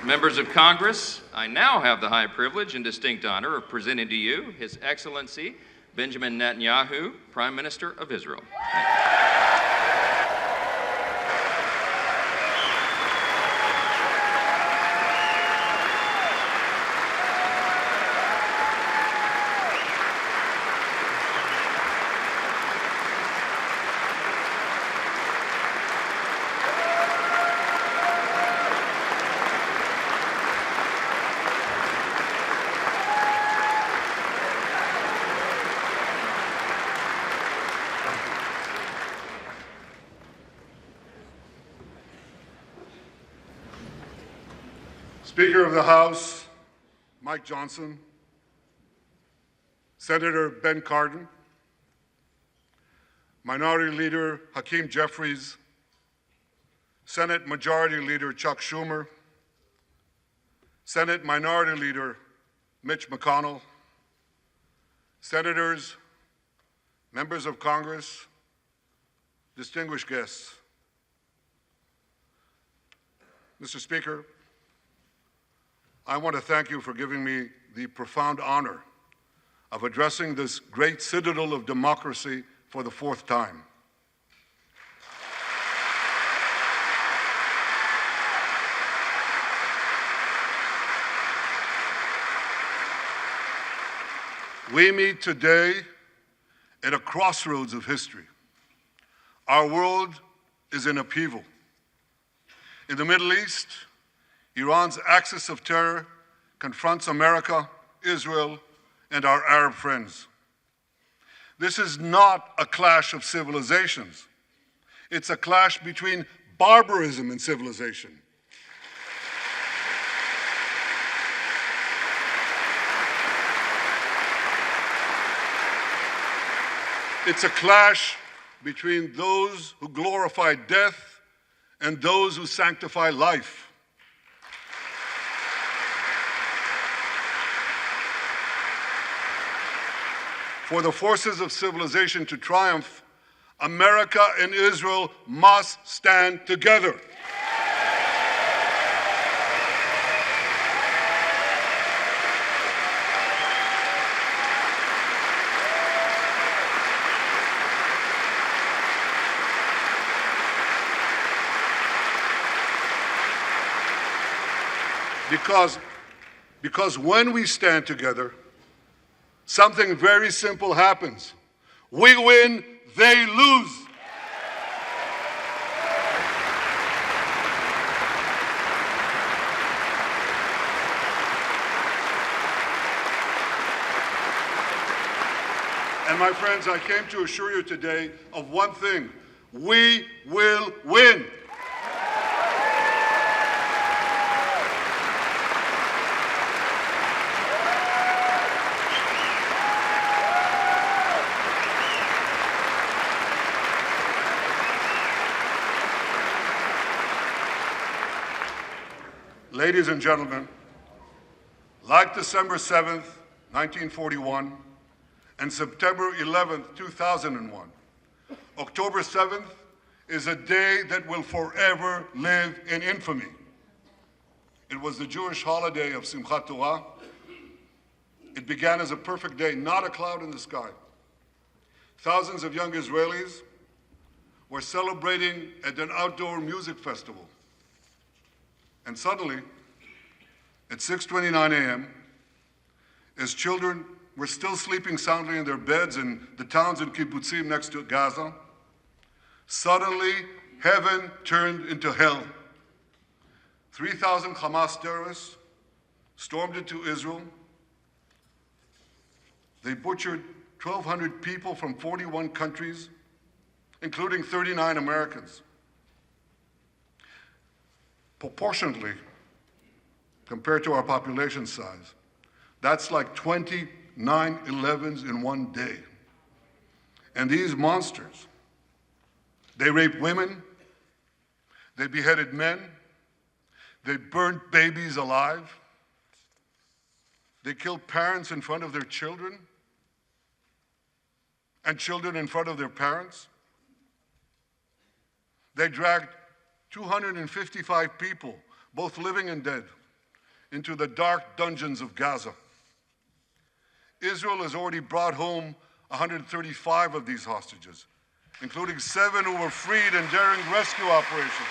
Members of Congress, I now have the high privilege and distinct honor of presenting to you His Excellency Benjamin Netanyahu, Prime Minister of Israel. Speaker of the House, Mike Johnson, Senator Ben Cardin, Minority Leader Hakeem Jeffries, Senate Majority Leader Chuck Schumer, Senate Minority Leader Mitch McConnell, Senators, members of Congress, distinguished guests. Mr. Speaker, I want to thank you for giving me the profound honor of addressing this great citadel of democracy for the fourth time. We meet today at a crossroads of history. Our world is in upheaval. In the Middle East, Iran's axis of terror confronts America, Israel, and our Arab friends. This is not a clash of civilizations. It's a clash between barbarism and civilization. It's a clash between those who glorify death and those who sanctify life. For the forces of civilization to triumph, America and Israel must stand together. Because when we stand together, something very simple happens. We win, they lose. And my friends, I came to assure you today of one thing: we will win. Ladies and gentlemen, like December 7th, 1941, and September 11th, 2001, October 7th is a day that will forever live in infamy. It was the Jewish holiday of Simchat Torah. It began as a perfect day, not a cloud in the sky. Thousands of young Israelis were celebrating at an outdoor music festival. And suddenly, at 6:29 a.m., as children were still sleeping soundly in their beds in the towns and kibbutzim next to Gaza, suddenly heaven turned into hell. 3,000 Hamas terrorists stormed into Israel. They butchered 1,200 people from 41 countries, including 39 Americans. Proportionately, compared to our population size, that's like 20 9/11s in one day. And these monsters, they raped women, they beheaded men, they burned babies alive, they killed parents in front of their children, and children in front of their parents. They dragged 255 people, both living and dead, into the dark dungeons of Gaza. Israel has already brought home 135 of these hostages, including 7 who were freed in daring rescue operations.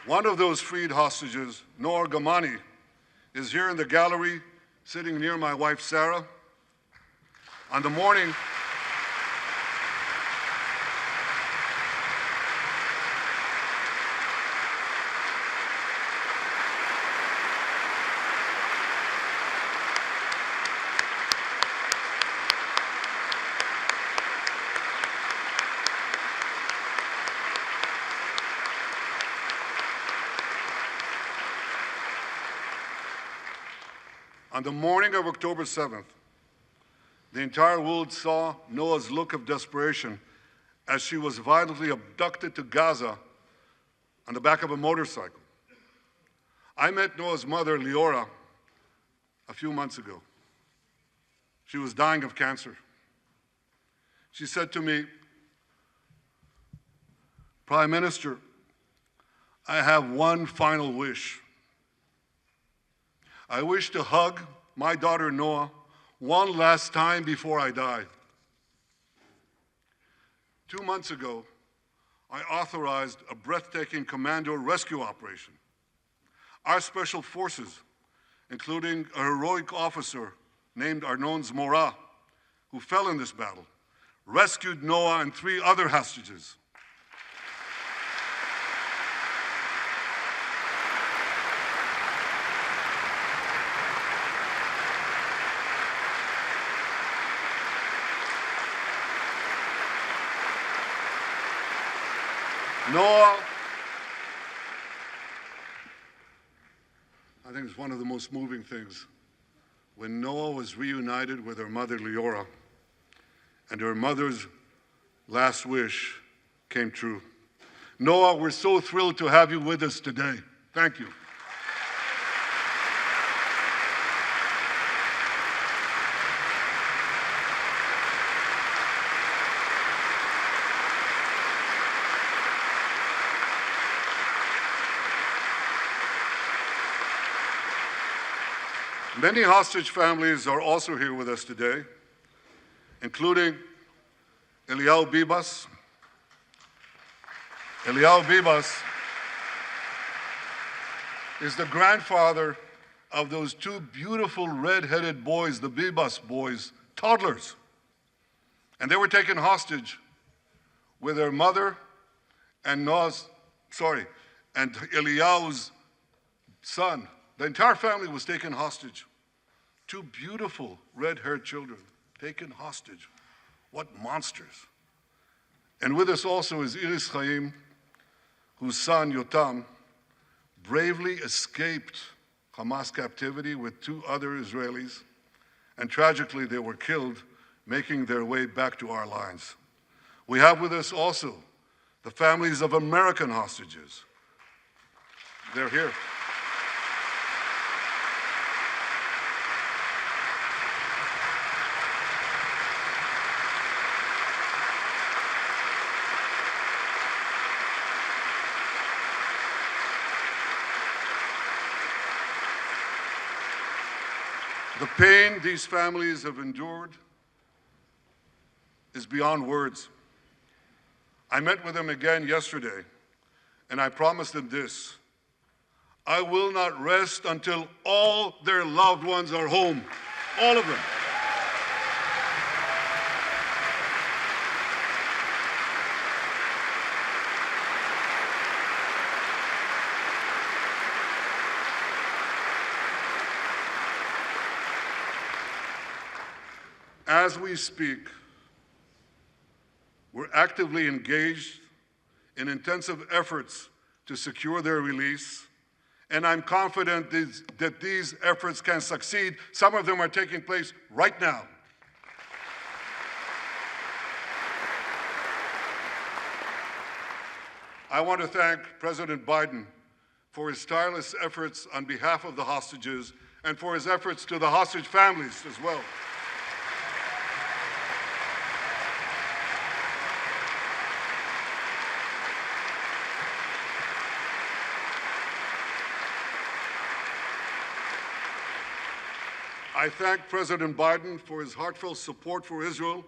One of those freed hostages, Noor Gamani, is here in the gallery, sitting near my wife, Sarah. On the morning of October 7th, the entire world saw Noah's look of desperation as she was violently abducted to Gaza on the back of a motorcycle. I met Noah's mother, Leora, a few months ago. She was dying of cancer. She said to me, "Prime Minister, I have one final wish. I wish to hug my daughter Noah one last time before I die." 2 months ago, I authorized a breathtaking commando rescue operation. Our special forces, including a heroic officer named Arnon Zmora, who fell in this battle, rescued Noah and 3 other hostages. Noah, I think it's one of the most moving things. When Noah was reunited with her mother, Leora, and her mother's last wish came true. Noah, we're so thrilled to have you with us today. Thank you. Many hostage families are also here with us today, including Eliyahu Bibas. Eliyahu Bibas is the grandfather of those 2 beautiful red-headed boys, the Bibas boys, toddlers. And they were taken hostage with their mother and Eliyahu's son. The entire family was taken hostage. 2 beautiful red-haired children taken hostage. What monsters. And with us also is Iris Chaim, whose son, Yotam, bravely escaped Hamas captivity with 2 other Israelis, and tragically they were killed, making their way back to our lines. We have with us also the families of American hostages. They're here. The pain these families have endured is beyond words. I met with them again yesterday, and I promised them this: I will not rest until all their loved ones are home, all of them. As we speak, we're actively engaged in intensive efforts to secure their release, and I'm confident that these efforts can succeed. Some of them are taking place right now. I want to thank President Biden for his tireless efforts on behalf of the hostages and for his efforts to the hostage families as well. I thank President Biden for his heartfelt support for Israel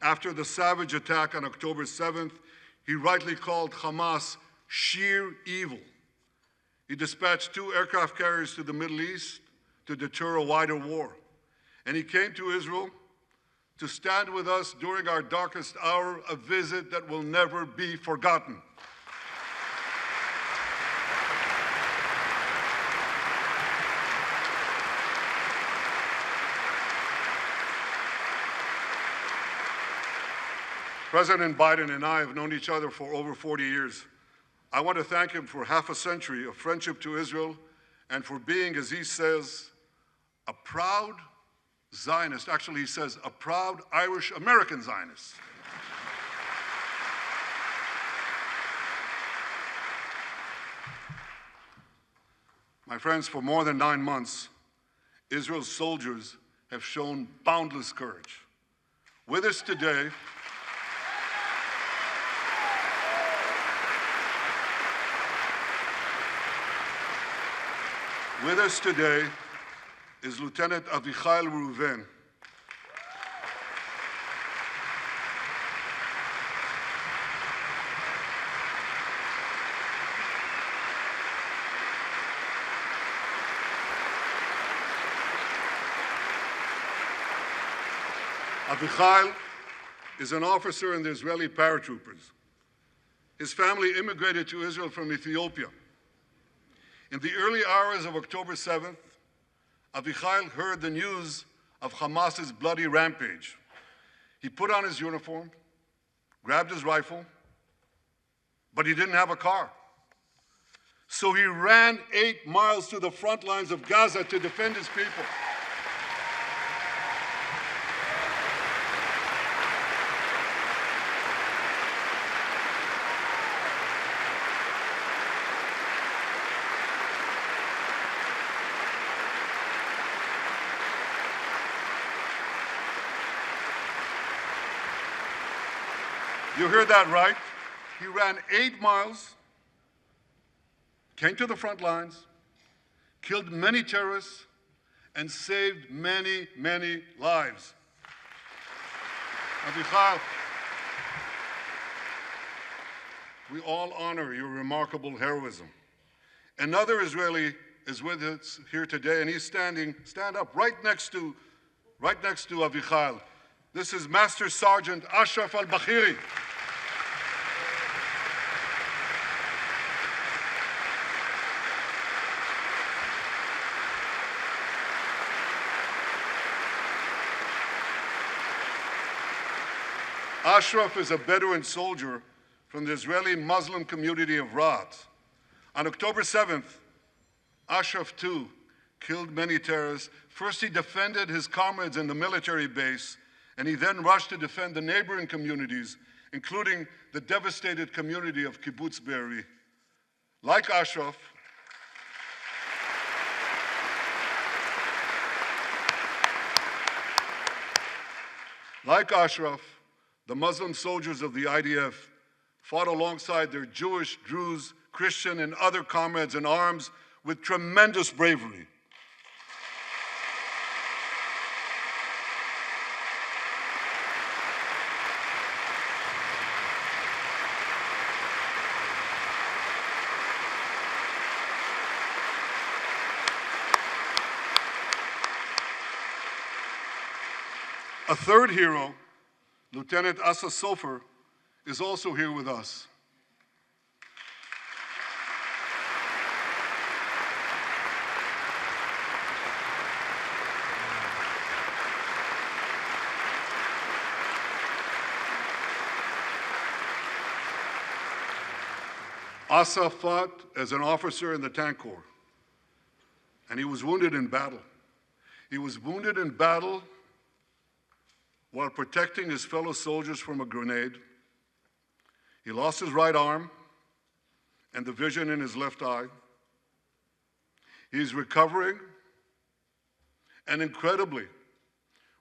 after the savage attack on October 7th. He rightly called Hamas sheer evil. He dispatched 2 aircraft carriers to the Middle East to deter a wider war. And he came to Israel to stand with us during our darkest hour, a visit that will never be forgotten. President Biden and I have known each other for over 40 years. I want to thank him for half a century of friendship to Israel and for being, as he says, a proud Zionist. Actually, he says, a proud Irish-American Zionist. My friends, for more than 9 months, Israel's soldiers have shown boundless courage. With us today, is Lieutenant Avichai Reuven. Avichai is an officer in the Israeli paratroopers. His family immigrated to Israel from Ethiopia. In the early hours of October 7th, Avichai heard the news of Hamas's bloody rampage. He put on his uniform, grabbed his rifle, but he didn't have a car. So he ran 8 miles to the front lines of Gaza to defend his people. You heard that right. He ran 8 miles, came to the front lines, killed many terrorists, and saved many, many lives. Avichai, we all honor your remarkable heroism. Another Israeli is with us here today, and he's stand up right next to Avichai. This is Master Sergeant Ashraf al-Bakhiri. Ashraf is a Bedouin soldier from the Israeli Muslim community of Raat. On October 7th, Ashraf too killed many terrorists. First, he defended his comrades in the military base, and he then rushed to defend the neighboring communities, including the devastated community of Kibbutz Be'eri. Like Ashraf, the Muslim soldiers of the IDF fought alongside their Jewish, Druze, Christian, and other comrades in arms with tremendous bravery. A third hero, Lieutenant Asa Sofer, is also here with us. Asa fought as an officer in the Tank Corps, and he was wounded in battle. He was wounded in battle while protecting his fellow soldiers from a grenade. He lost his right arm and the vision in his left eye. He's recovering, and incredibly,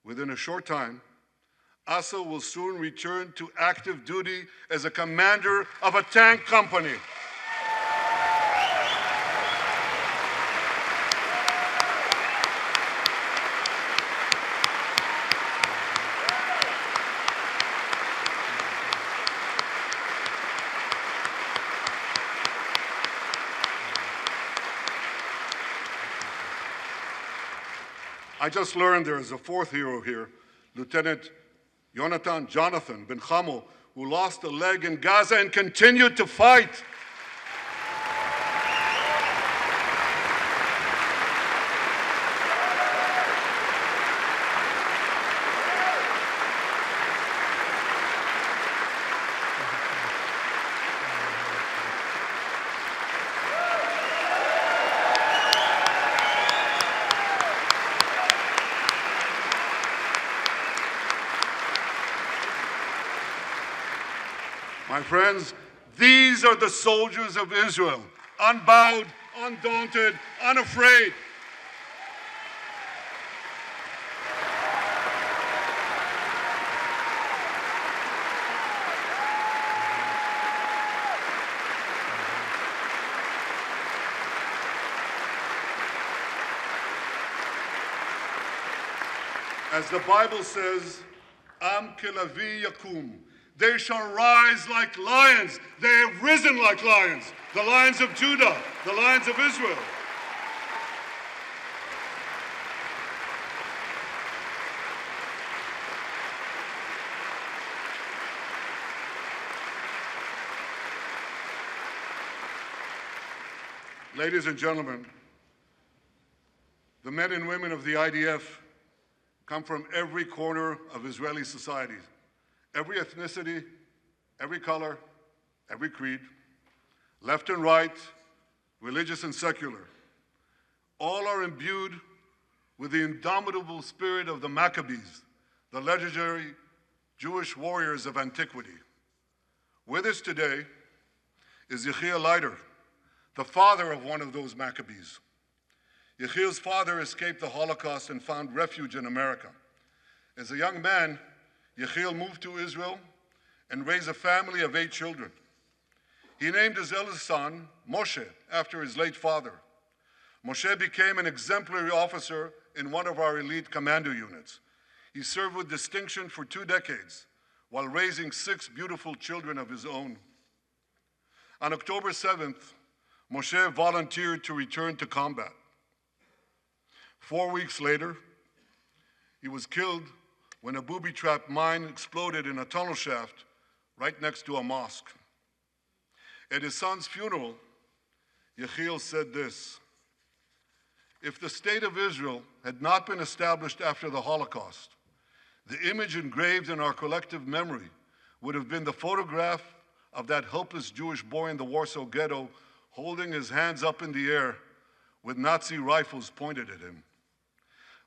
within a short time, Asa will soon return to active duty as a commander of a tank company. I just learned there is a fourth hero here, Lieutenant Jonathan Ben Chamo, who lost a leg in Gaza and continued to fight. My friends, these are the soldiers of Israel, unbowed, undaunted, unafraid. As the Bible says, Am kelavi yakum. They shall rise like lions. They have risen like lions. The lions of Judah, the lions of Israel. Ladies and gentlemen, the men and women of the IDF come from every corner of Israeli society. Every ethnicity, every color, every creed, left and right, religious and secular. All are imbued with the indomitable spirit of the Maccabees, the legendary Jewish warriors of antiquity. With us today is Yechiel Leiter, the father of one of those Maccabees. Yechiel's father escaped the Holocaust and found refuge in America. As a young man, Yechiel moved to Israel and raised a family of 8 children. He named his eldest son, Moshe, after his late father. Moshe became an exemplary officer in one of our elite commando units. He served with distinction for 2 decades while raising 6 beautiful children of his own. On October 7th, Moshe volunteered to return to combat. 4 weeks later, he was killed when a booby-trapped mine exploded in a tunnel shaft right next to a mosque. At his son's funeral, Yechiel said this: "If the state of Israel had not been established after the Holocaust, the image engraved in our collective memory would have been the photograph of that helpless Jewish boy in the Warsaw Ghetto holding his hands up in the air with Nazi rifles pointed at him.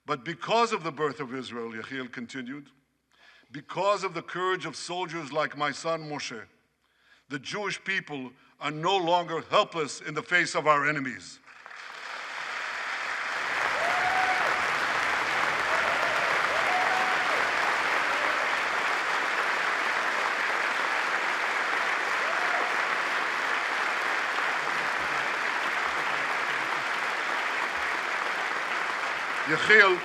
But because of the birth of Israel," Yechiel continued, "because of the courage of soldiers like my son Moshe, the Jewish people are no longer helpless in the face of our enemies." Yechiel,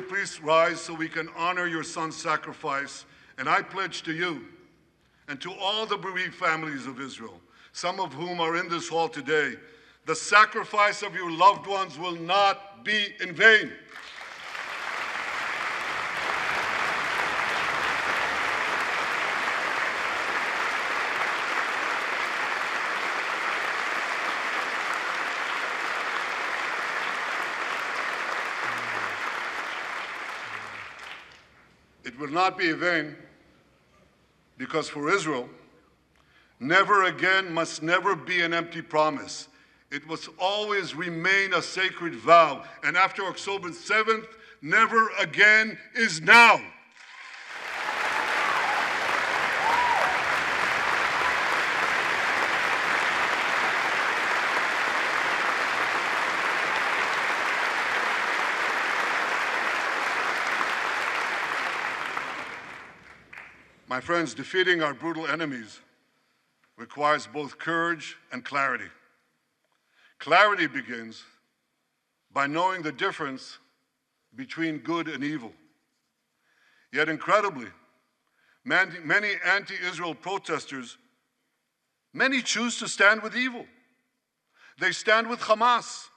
please rise so we can honor your son's sacrifice. And I pledge to you and to all the bereaved families of Israel, some of whom are in this hall today, the sacrifice of your loved ones will not be in vain. It will not be in vain, because for Israel, never again must never be an empty promise. It must always remain a sacred vow. And after October 7th, never again is now. My friends, defeating our brutal enemies requires both courage and clarity. Clarity begins by knowing the difference between good and evil. Yet incredibly, many anti-Israel protesters, many choose to stand with evil. They stand with Hamas.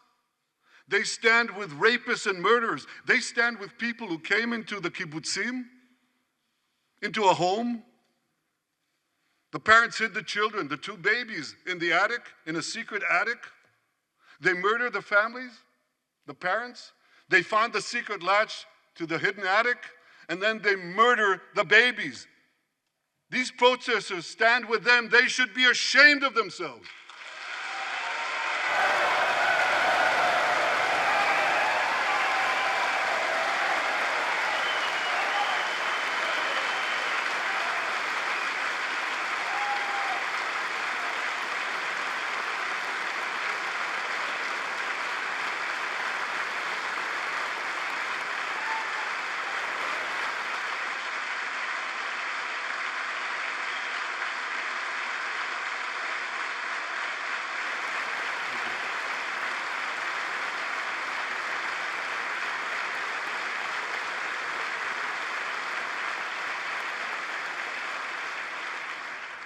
They stand with rapists and murderers. They stand with people who came into the kibbutzim, into a home. The parents hid the children, the two babies, in the attic, in a secret attic. They murdered the families, the parents. They found the secret latch to the hidden attic, and then they murder the babies. These protesters stand with them. They should be ashamed of themselves.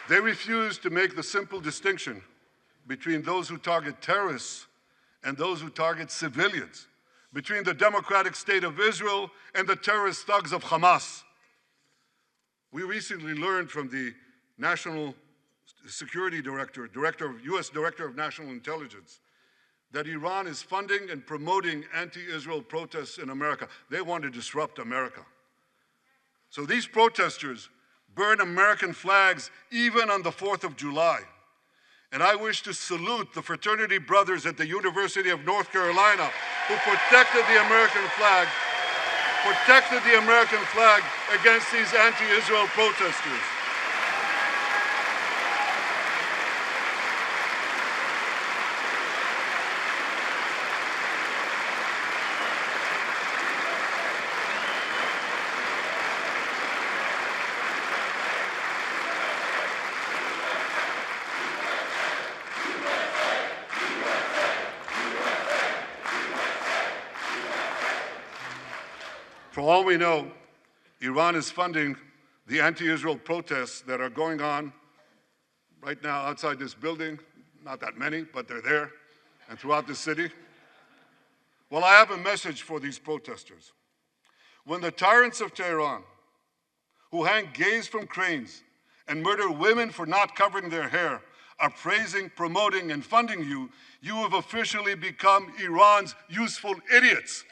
They refuse to make the simple distinction between those who target terrorists and those who target civilians, between the democratic state of Israel and the terrorist thugs of Hamas. We recently learned from the National Security Director, U.S. Director of National Intelligence, that Iran is funding and promoting anti-Israel protests in America. They want to disrupt America. So these protesters burn American flags even on the 4th of July. And I wish to salute the fraternity brothers at the University of North Carolina who protected the American flag against these anti-Israel protesters. For all we know, Iran is funding the anti-Israel protests that are going on right now outside this building. Not that many, but they're there, and throughout the city. Well, I have a message for these protesters. When the tyrants of Tehran, who hang gays from cranes and murder women for not covering their hair, are praising, promoting, and funding you, you have officially become Iran's useful idiots.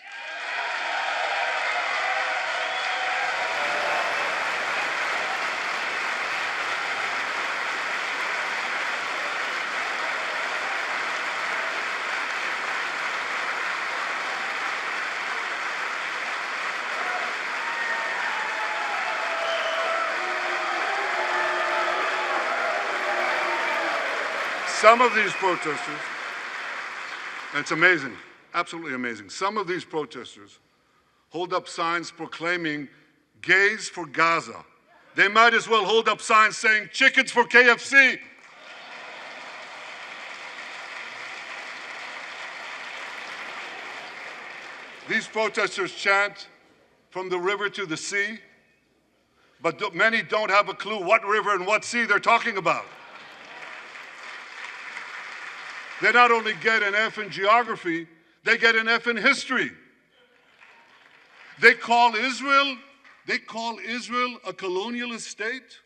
Some of these protesters, it's amazing, absolutely amazing. Some of these protesters hold up signs proclaiming gays for Gaza. They might as well hold up signs saying chickens for KFC. These protesters chant from the river to the sea, but many don't have a clue what river and what sea they're talking about. They not only get an F in geography, they get an F in history. They call Israel a colonialist state.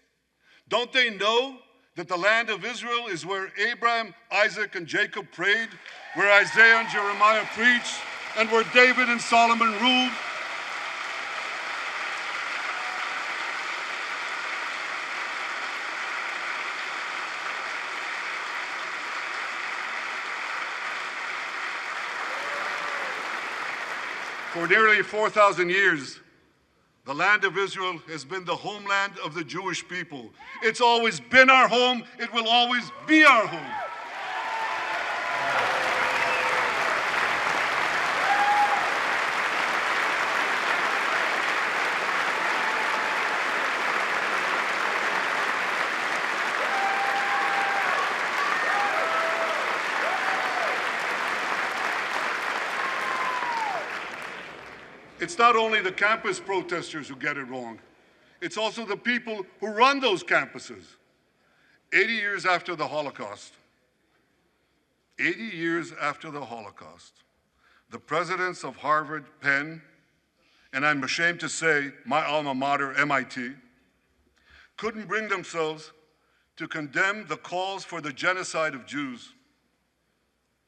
Don't they know that the land of Israel is where Abraham, Isaac, and Jacob prayed, where Isaiah and Jeremiah preached, and where David and Solomon ruled? For nearly 4,000 years, the land of Israel has been the homeland of the Jewish people. It's always been our home. It will always be our home. It's not only the campus protesters who get it wrong, it's also the people who run those campuses. 80 years after the Holocaust, 80 years after the Holocaust, the presidents of Harvard, Penn, and I'm ashamed to say my alma mater, MIT, couldn't bring themselves to condemn the calls for the genocide of Jews.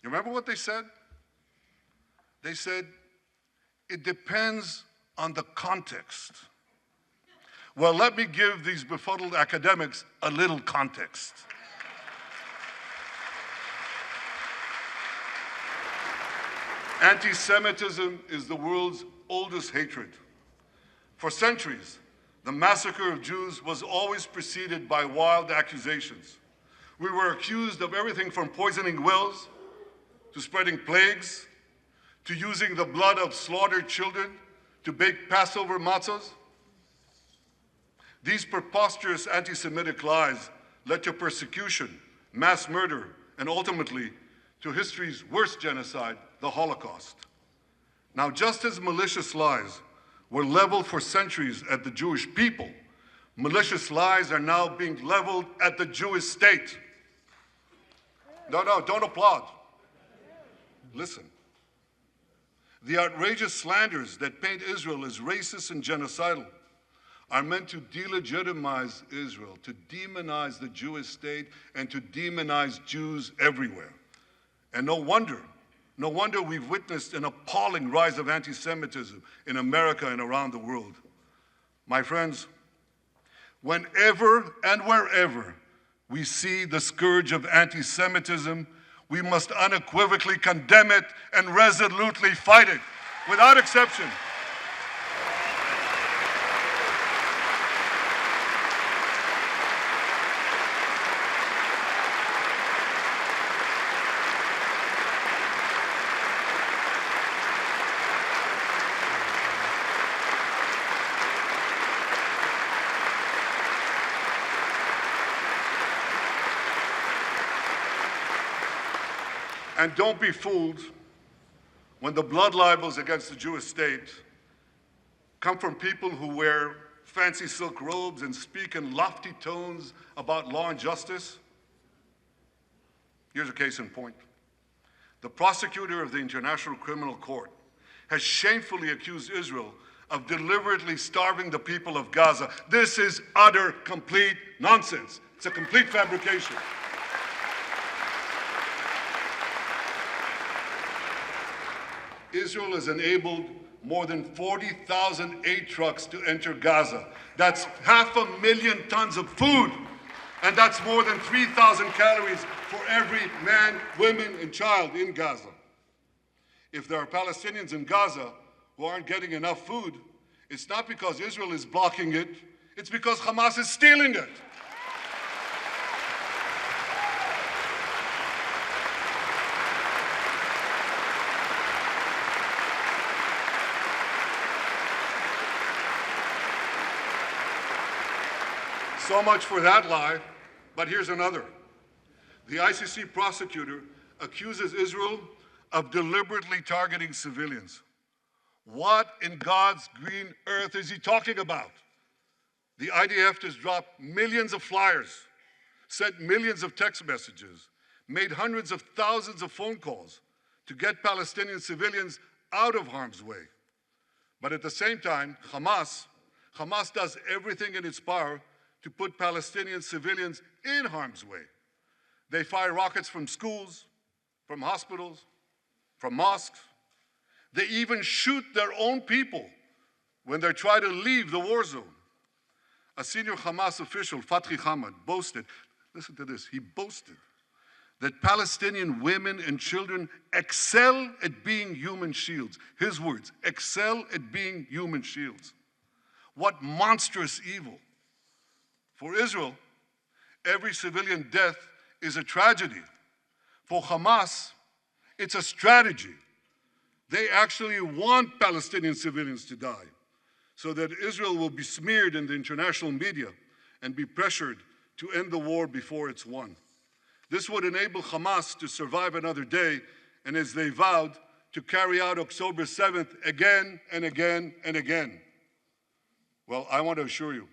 You remember what they said? They said, it depends on the context. Well, let me give these befuddled academics a little context. Anti-Semitism is the world's oldest hatred. For centuries, the massacre of Jews was always preceded by wild accusations. We were accused of everything from poisoning wells, to spreading plagues, to using the blood of slaughtered children to bake Passover matzahs. These preposterous anti-Semitic lies led to persecution, mass murder, and ultimately to history's worst genocide, the Holocaust. Now, just as malicious lies were leveled for centuries at the Jewish people, malicious lies are now being leveled at the Jewish state. No, don't applaud. Listen. The outrageous slanders that paint Israel as racist and genocidal are meant to delegitimize Israel, to demonize the Jewish state, and to demonize Jews everywhere. And no wonder we've witnessed an appalling rise of anti-Semitism in America and around the world. My friends, whenever and wherever we see the scourge of anti-Semitism, we must unequivocally condemn it and resolutely fight it, without exception. And don't be fooled when the blood libels against the Jewish state come from people who wear fancy silk robes and speak in lofty tones about law and justice. Here's a case in point. The prosecutor of the International Criminal Court has shamefully accused Israel of deliberately starving the people of Gaza. This is utter, complete nonsense. It's a complete fabrication. Israel has enabled more than 40,000 aid trucks to enter Gaza. That's 500,000 tons of food, and that's more than 3,000 calories for every man, woman, and child in Gaza. If there are Palestinians in Gaza who aren't getting enough food, it's not because Israel is blocking it, it's because Hamas is stealing it. So much for that lie, but here's another. The ICC prosecutor accuses Israel of deliberately targeting civilians. What in God's green earth is he talking about? The IDF has dropped millions of flyers, sent millions of text messages, made hundreds of thousands of phone calls to get Palestinian civilians out of harm's way. But at the same time, Hamas does everything in its power to put Palestinian civilians in harm's way. They fire rockets from schools, from hospitals, from mosques. They even shoot their own people when they try to leave the war zone. A senior Hamas official, Fatri Hamad, boasted, listen to this, he boasted that Palestinian women and children excel at being human shields. His words, excel at being human shields. What monstrous evil. For Israel, every civilian death is a tragedy. For Hamas, it's a strategy. They actually want Palestinian civilians to die so that Israel will be smeared in the international media and be pressured to end the war before it's won. This would enable Hamas to survive another day and, as they vowed, to carry out October 7th again and again and again? Well, I want to assure you,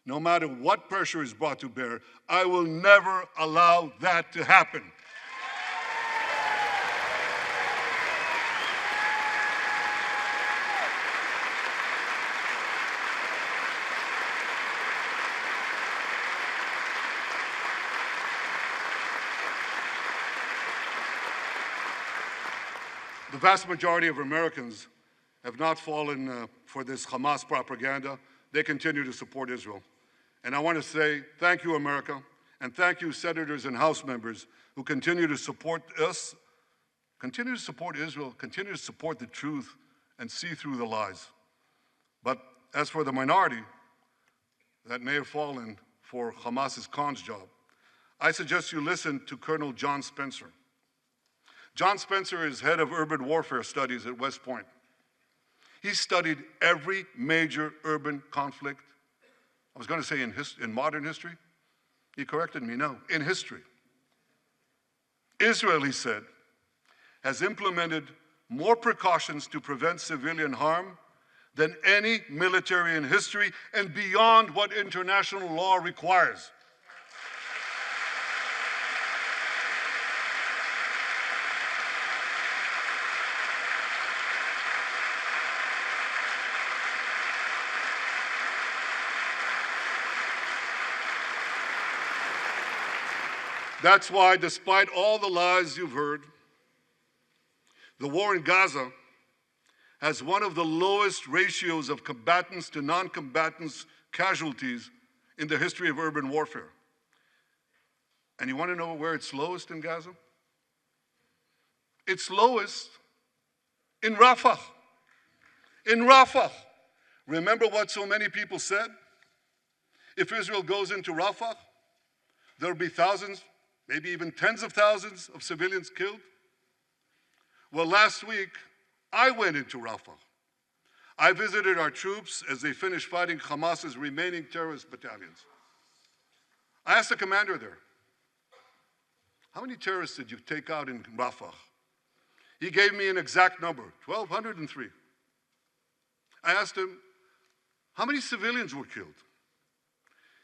no matter what pressure is brought to bear, I will never allow that to happen. The vast majority of Americans have not fallen for this Hamas propaganda. They continue to support Israel. And I want to say thank you, America, and thank you, senators and House members who continue to support us, continue to support Israel, continue to support the truth and see through the lies. But as for the minority that may have fallen for Hamas's con's job, I suggest you listen to Colonel John Spencer. John Spencer is head of urban warfare studies at West Point. He studied every major urban conflict. I was going to say in modern history. He corrected me, no, in history. Israel, he said, has implemented more precautions to prevent civilian harm than any military in history and beyond what international law requires. That's why, despite all the lies you've heard, the war in Gaza has one of the lowest ratios of combatants to non-combatants casualties in the history of urban warfare. And you want to know where it's lowest in Gaza? It's lowest in Rafah. In Rafah. Remember what so many people said? If Israel goes into Rafah, there'll be thousands, maybe even tens of thousands of civilians killed. Well, last week, I went into Rafah. I visited our troops as they finished fighting Hamas's remaining terrorist battalions. I asked the commander there, how many terrorists did you take out in Rafah? He gave me an exact number, 1,203. I asked him, how many civilians were killed?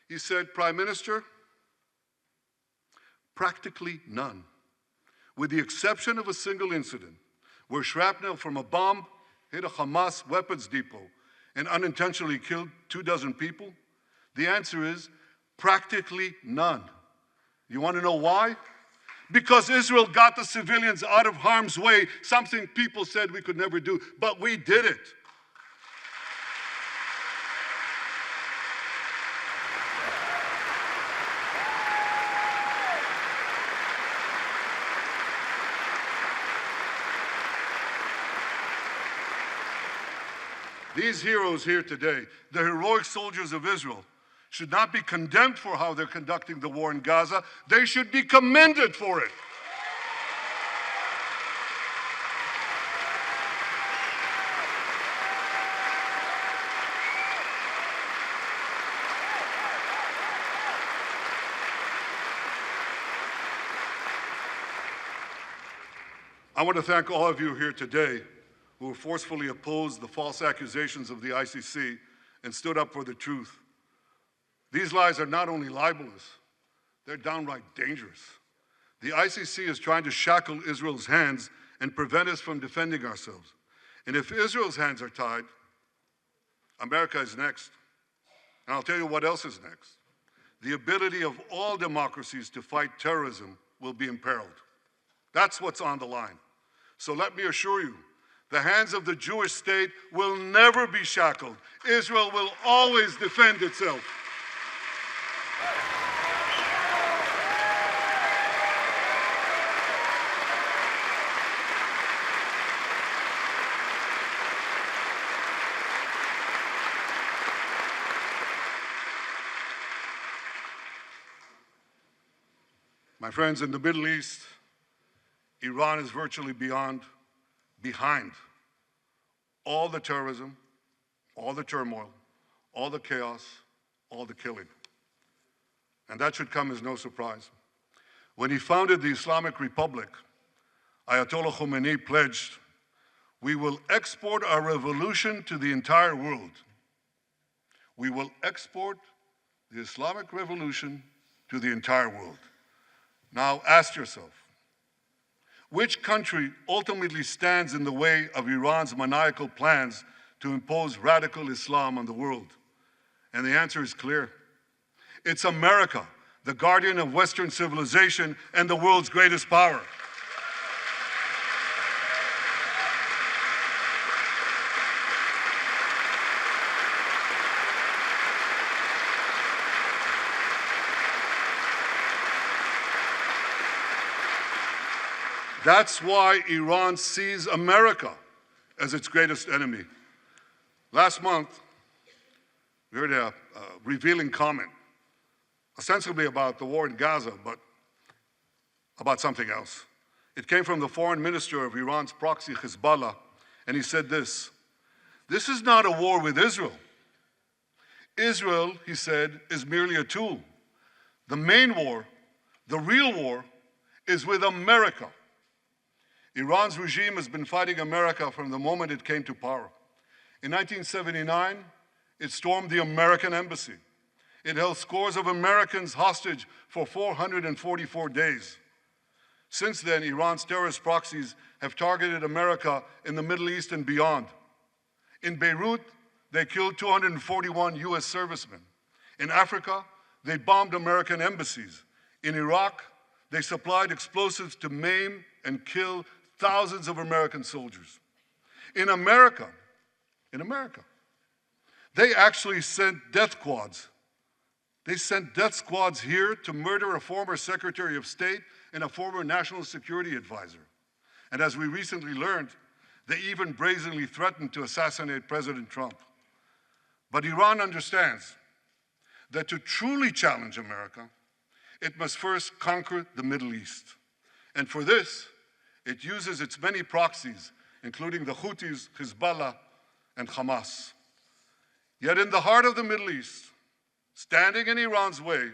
He said, Prime Minister, practically none, with the exception of a single incident where shrapnel from a bomb hit a Hamas weapons depot and unintentionally killed 24 people. The answer is practically none. You want to know why? Because Israel got the civilians out of harm's way, something people said we could never do, but we did it. These heroes here today, the heroic soldiers of Israel, should not be condemned for how they're conducting the war in Gaza. They should be commended for it. I want to thank all of you here today who forcefully opposed the false accusations of the ICC and stood up for the truth. These lies are not only libelous, they're downright dangerous. The ICC is trying to shackle Israel's hands and prevent us from defending ourselves. And if Israel's hands are tied, America is next. And I'll tell you what else is next. The ability of all democracies to fight terrorism will be imperiled. That's what's on the line. So let me assure you, the hands of the Jewish state will never be shackled. Israel will always defend itself. My friends, in the Middle East, Iran is virtually behind all the terrorism, all the turmoil, all the chaos, all the killing. And that should come as no surprise. When he founded the Islamic Republic, Ayatollah Khomeini pledged We will export our revolution to the entire world. We will export the Islamic revolution to the entire world. Now ask yourself, which country ultimately stands in the way of Iran's maniacal plans to impose radical Islam on the world? And the answer is clear. It's America, the guardian of Western civilization and the world's greatest power. That's why Iran sees America as its greatest enemy. Last month, we heard a revealing comment, ostensibly about the war in Gaza, but about something else. It came from the foreign minister of Iran's proxy, Hezbollah, and he said this: "This is not a war with Israel. Israel," he said, "is merely a tool. The main war, the real war, is with America." Iran's regime has been fighting America from the moment it came to power. In 1979, it stormed the American embassy. It held scores of Americans hostage for 444 days. Since then, Iran's terrorist proxies have targeted America in the Middle East and beyond. In Beirut, they killed 241 US servicemen. In Africa, they bombed American embassies. In Iraq, they supplied explosives to maim and kill thousands of American soldiers. In America, they actually sent death squads. They sent death squads here to murder a former Secretary of State and a former National Security Advisor. And as we recently learned, they even brazenly threatened to assassinate President Trump. But Iran understands that to truly challenge America, it must first conquer the Middle East. And for this, it uses its many proxies, including the Houthis, Hezbollah, and Hamas. Yet in the heart of the Middle East, standing in Iran's way,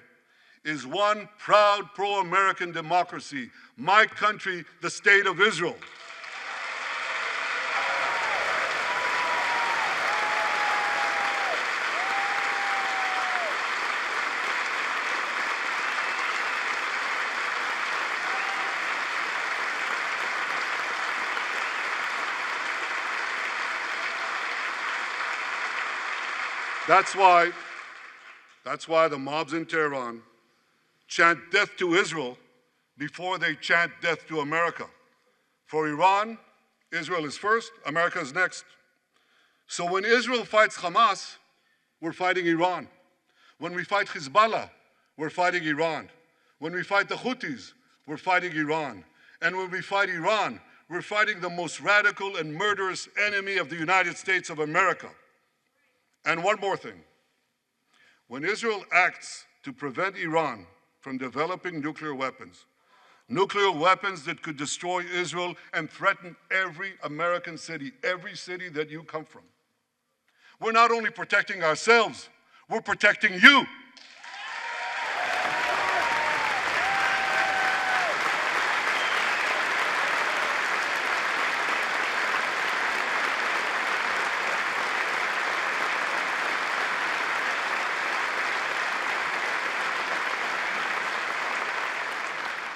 is one proud pro-American democracy, my country, the State of Israel. That's why the mobs in Tehran chant death to Israel before they chant death to America. For Iran, Israel is first, America is next. So when Israel fights Hamas, we're fighting Iran. When we fight Hezbollah, we're fighting Iran. When we fight the Houthis, we're fighting Iran. And when we fight Iran, we're fighting the most radical and murderous enemy of the United States of America. And one more thing. When Israel acts to prevent Iran from developing nuclear weapons that could destroy Israel and threaten every American city, every city that you come from, we're not only protecting ourselves, we're protecting you.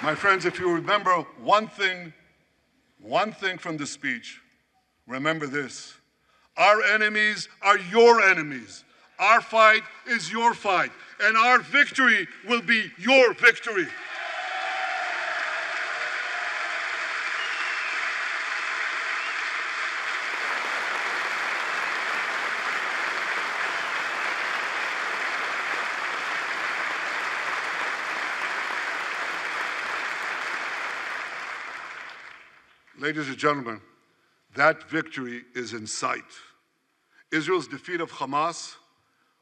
My friends, if you remember one thing from the speech, remember this: our enemies are your enemies. Our fight is your fight, and our victory will be your victory. Ladies and gentlemen, that victory is in sight. Israel's defeat of Hamas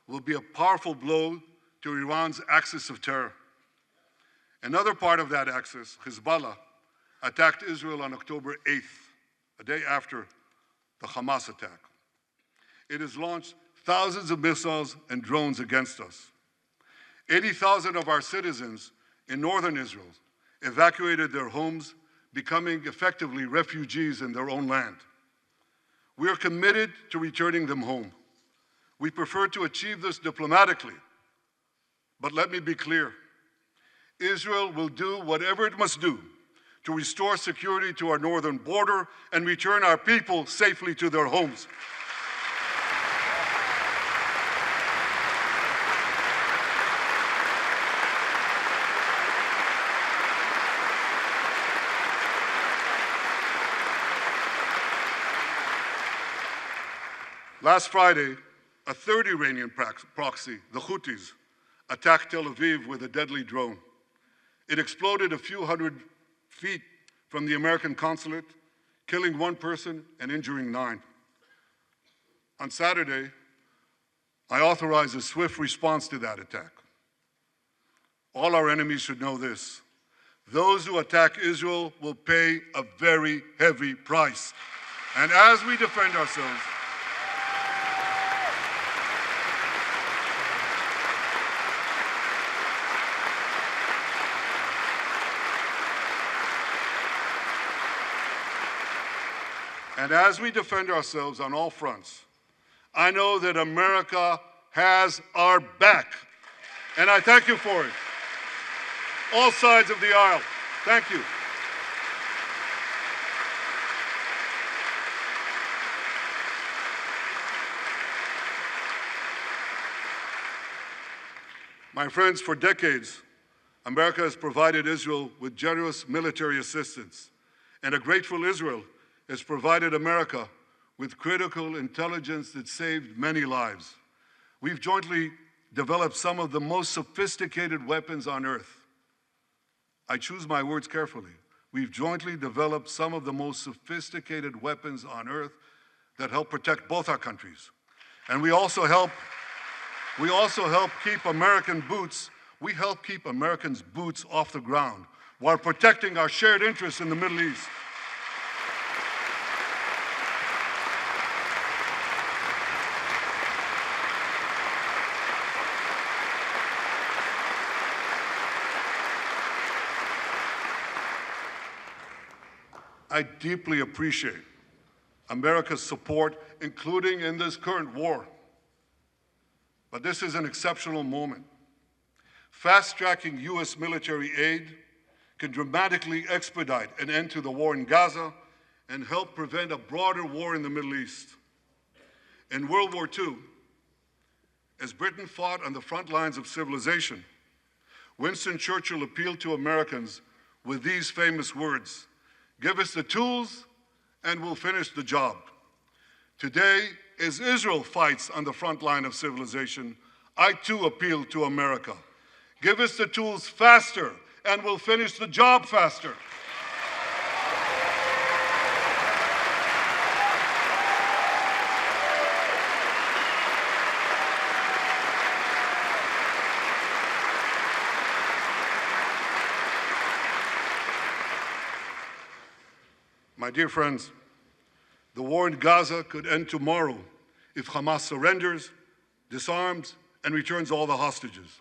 will be a powerful blow to Iran's axis of terror. Another part of that axis, Hezbollah, attacked Israel on October 8th, a day after the Hamas attack. It has launched thousands of missiles and drones against us. 80,000 of our citizens in northern Israel evacuated their homes, becoming effectively refugees in their own land. We are committed to returning them home. We prefer to achieve this diplomatically. But let me be clear. Israel will do whatever it must do to restore security to our northern border and return our people safely to their homes. Last Friday, a third Iranian proxy, the Houthis, attacked Tel Aviv with a deadly drone. It exploded a few hundred feet from the American consulate, killing one person and injuring 9. On Saturday, I authorized a swift response to that attack. All our enemies should know this. Those who attack Israel will pay a very heavy price. And as we defend ourselves, on all fronts, I know that America has our back. And I thank you for it. All sides of the aisle, thank you. My friends, for decades, America has provided Israel with generous military assistance, and a grateful Israel has provided America with critical intelligence that saved many lives. We've jointly developed some of the most sophisticated weapons on earth. I choose my words carefully. We've jointly developed some of the most sophisticated weapons on earth that help protect both our countries. And we also help keep Americans' boots off the ground while protecting our shared interests in the Middle East. I deeply appreciate America's support, including in this current war. But this is an exceptional moment. Fast-tracking U.S. military aid can dramatically expedite an end to the war in Gaza and help prevent a broader war in the Middle East. In World War II, as Britain fought on the front lines of civilization, Winston Churchill appealed to Americans with these famous words: "Give us the tools and we'll finish the job." Today, as Israel fights on the front line of civilization, I too appeal to America. Give us the tools faster and we'll finish the job faster. My dear friends, the war in Gaza could end tomorrow if Hamas surrenders, disarms, and returns all the hostages.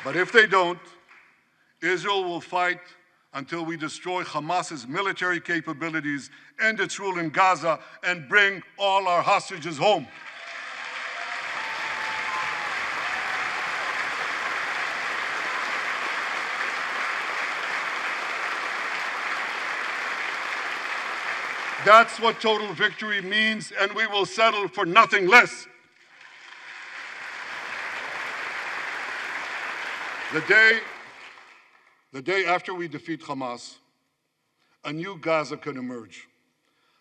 But if they don't, Israel will fight until we destroy Hamas's military capabilities, end its rule in Gaza, and bring all our hostages home. That's what total victory means, and we will settle for nothing less. The day after we defeat Hamas, a new Gaza can emerge.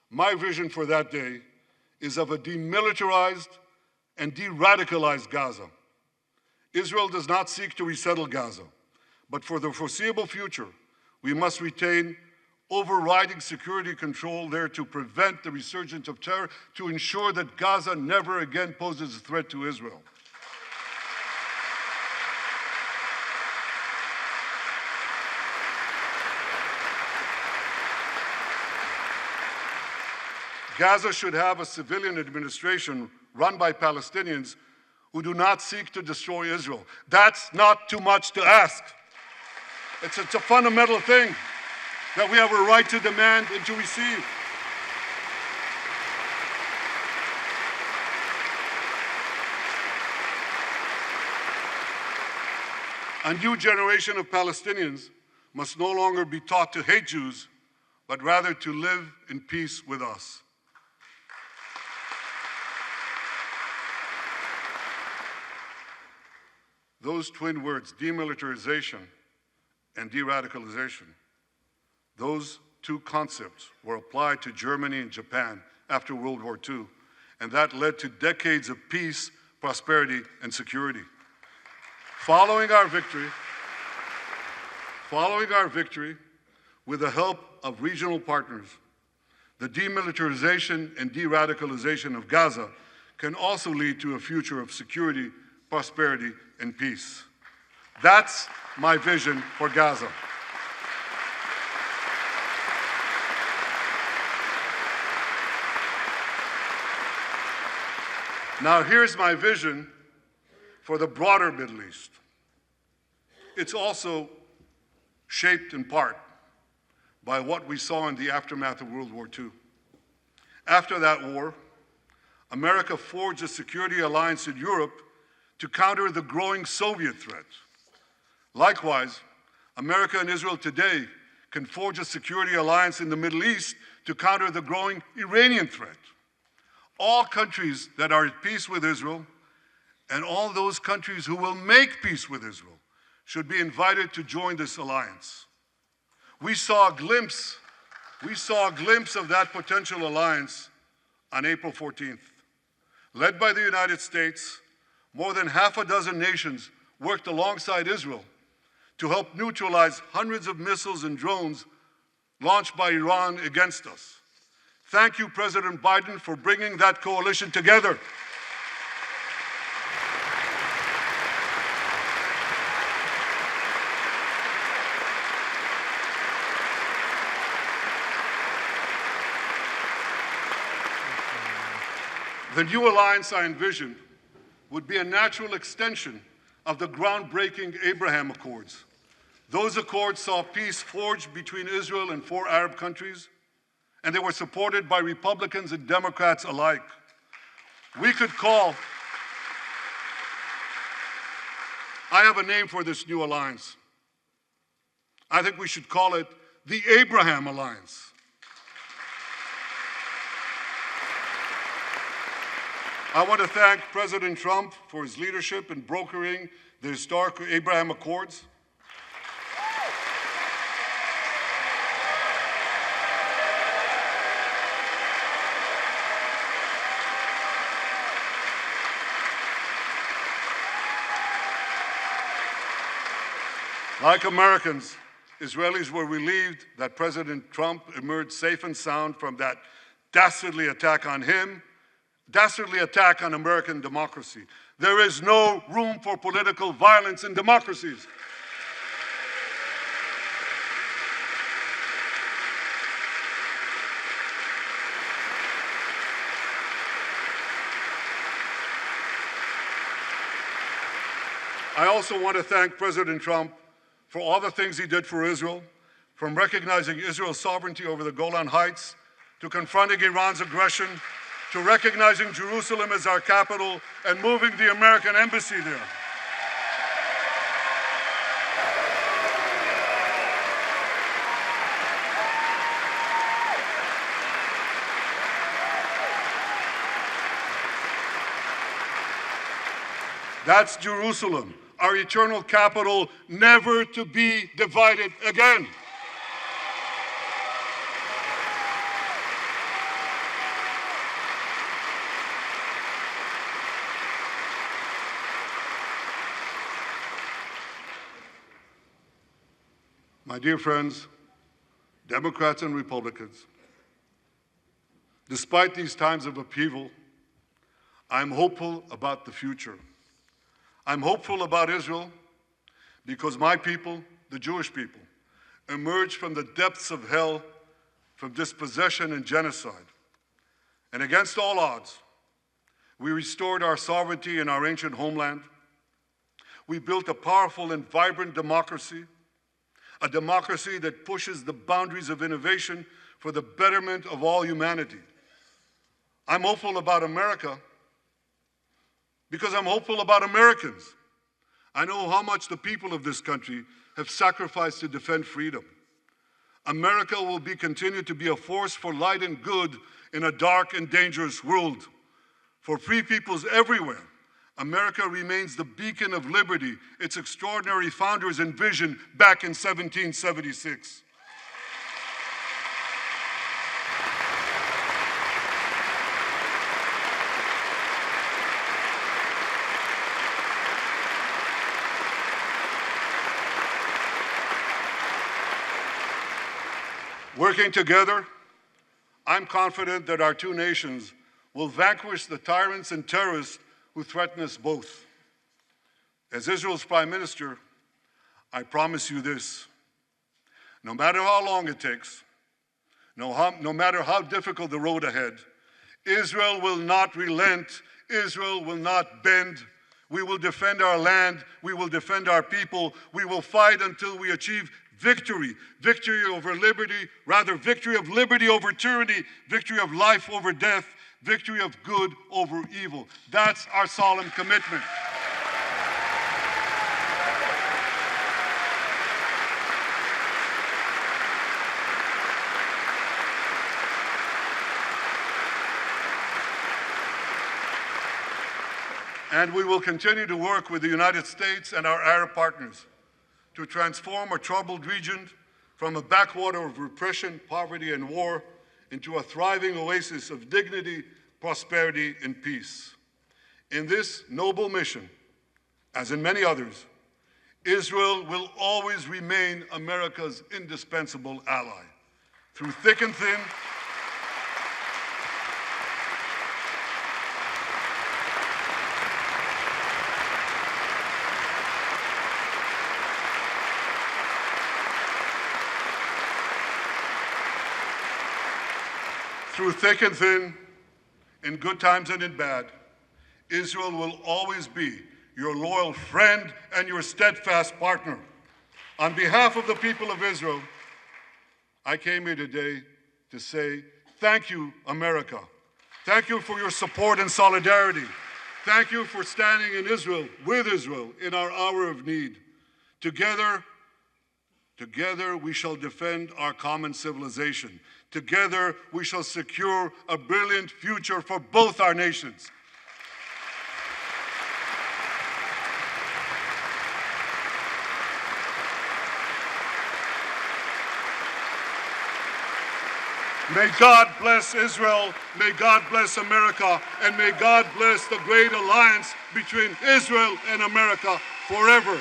My vision for that day is of a demilitarized and de-radicalized Gaza. Israel does not seek to resettle Gaza, but for the foreseeable future, we must retain overriding security control there to prevent the resurgence of terror, to ensure that Gaza never again poses a threat to Israel. Gaza should have a civilian administration run by Palestinians who do not seek to destroy Israel. That's not too much to ask. It's a fundamental thing that we have a right to demand and to receive. A new generation of Palestinians must no longer be taught to hate Jews, but rather to live in peace with us. Those twin words, demilitarization and de-radicalization, those two concepts were applied to Germany and Japan after World War II, and that led to decades of peace, prosperity, and security. Following our victory, with the help of regional partners, the demilitarization and de-radicalization of Gaza can also lead to a future of security, prosperity, and peace. That's my vision for Gaza. Now here's my vision for the broader Middle East. It's also shaped in part by what we saw in the aftermath of World War II. After that war, America forged a security alliance in Europe to counter the growing Soviet threat. Likewise, America and Israel today can forge a security alliance in the Middle East to counter the growing Iranian threat. All countries that are at peace with Israel and all those countries who will make peace with Israel should be invited to join this alliance. We saw a glimpse of that potential alliance on April 14th. Led by the United States, more than half a dozen nations worked alongside Israel to help neutralize hundreds of missiles and drones launched by Iran against us. Thank you, President Biden, for bringing that coalition together. The new alliance I envisioned would be a natural extension of the groundbreaking Abraham Accords. Those accords saw peace forged between Israel and 4 Arab countries, and they were supported by Republicans and Democrats alike. We could call, I have a name for this new alliance. I think we should call it the Abraham Alliance. I want to thank President Trump for his leadership in brokering the historic Abraham Accords. Like Americans, Israelis were relieved that President Trump emerged safe and sound from that dastardly attack on him, dastardly attack on American democracy. There is no room for political violence in democracies. I also want to thank President Trump for all the things he did for Israel, from recognizing Israel's sovereignty over the Golan Heights, to confronting Iran's aggression, to recognizing Jerusalem as our capital and moving the American embassy there. That's Jerusalem, our eternal capital, never to be divided again. My dear friends, Democrats and Republicans, despite these times of upheaval, I'm hopeful about the future. I'm hopeful about Israel because my people, the Jewish people, emerged from the depths of hell, from dispossession and genocide. And against all odds, we restored our sovereignty in our ancient homeland. We built a powerful and vibrant democracy, a democracy that pushes the boundaries of innovation for the betterment of all humanity. I'm hopeful about America because I'm hopeful about Americans. I know how much the people of this country have sacrificed to defend freedom. America will continue to be a force for light and good in a dark and dangerous world. For free peoples everywhere, America remains the beacon of liberty its extraordinary founders envisioned back in 1776. Working together, I'm confident that our two nations will vanquish the tyrants and terrorists who threaten us both. As Israel's Prime Minister, I promise you this: no matter how long it takes, no matter how difficult the road ahead, Israel will not relent, Israel will not bend. We will defend our land, we will defend our people, we will fight until we achieve victory. Victory over liberty, rather victory of liberty over tyranny, victory of life over death, victory of good over evil. That's our solemn commitment. And we will continue to work with the United States and our Arab partners to transform a troubled region from a backwater of repression, poverty, and war into a thriving oasis of dignity, prosperity, and peace. In this noble mission, as in many others, Israel will always remain America's indispensable ally. Through thick and thin, in good times and in bad, Israel will always be your loyal friend and your steadfast partner. On behalf of the people of Israel, I came here today to say, thank you, America. Thank you for your support and solidarity. Thank you for standing in Israel, with Israel, in our hour of need. Together we shall defend our common civilization. Together we shall secure a brilliant future for both our nations. May God bless Israel, may God bless America, and may God bless the great alliance between Israel and America forever.